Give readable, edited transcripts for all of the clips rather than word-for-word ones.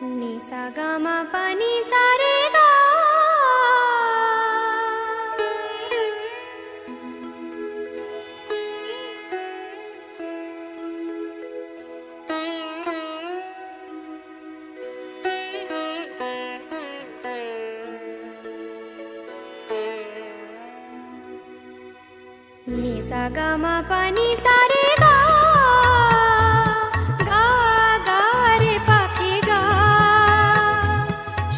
ni sa ga ma pa ni sa re ga ni sa ga ma pa ni sa re ga ga ga re পাখি গা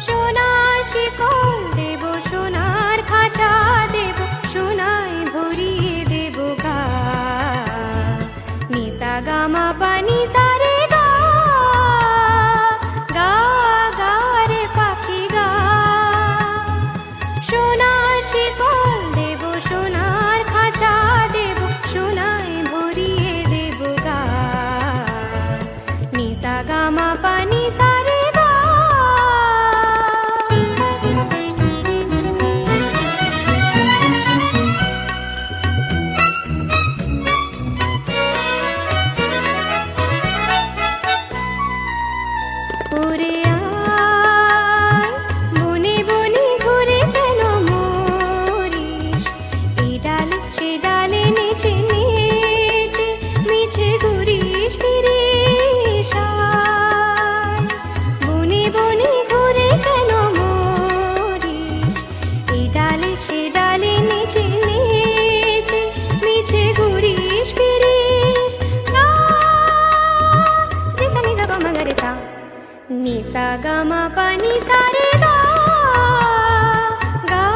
সোনার শিকল দেব সোনার খাঁচা দেব সোনায় ভরিয়ে দেব গা নি সা গা মা পা নি সা রে গা গা গা রে পাখি গা সোনার শিকল দেব সোনার খাঁচা দেব সোনায় ভরিয়ে দেব গা নি সা গা মা পা নি সা রে গা ওরে আয় বনে বনে ঘুরে কেন মরিস এ ডালে সে ডালে নেচে নেচে মিছে ঘুরিস ফিরিস আয় বনে বনে ঘুরে কেন মরিস এ ডালে সে ডালে নেচে নেচে মিছে ঘুরিস ফিরিস গা রে সা নি সা গা মা গা রে সা ni sa ga ma pa ni sa re ga ga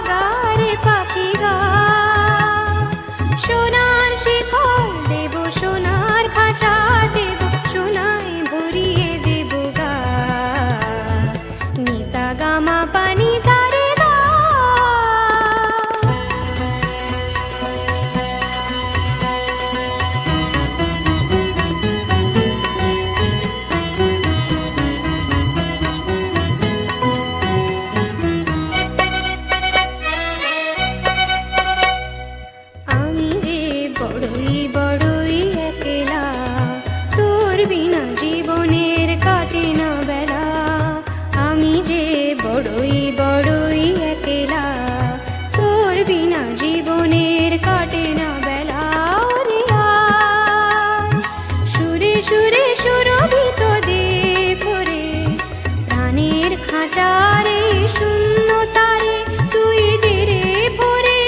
ga re পাখি গা সোনার শিকল দেব সোনার খাঁচা দেব সোনায় ভরিয়ে দেব গা নি সা গা মা পা নি সা রে গা আমি যে বড়ই বড়ই একলা তোর বিনা জীবনের কাটে না বেলা আমি যে বড়ই বড়ই একলা তোর বিনা জীবনের কাটে না বেলা রে আয় সুরে সুরে সুরভিত দেখো রে প্রাণের খাঁচারে শূন্য তারে তুই দেরে ভরে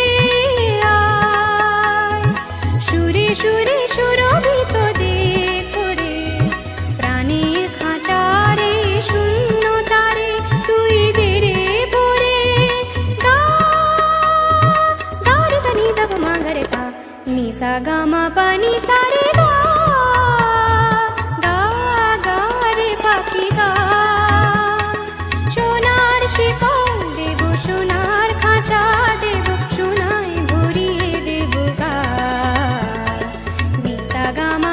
আয় সুরে সুরে সুরভিত দেখো রে প্রাণের খাঁচারে শূন্য তারে তুই দেরে ভরে গা গা রে সা নি দা পা মা গা রে সা নি সা গা মা পা নি সা রে গা গা গা রে পাখি গা সোনার শিকল দেব সোনার খাঁচা দেব সোনায় ভরিয়ে দেব গা নি সা গা মা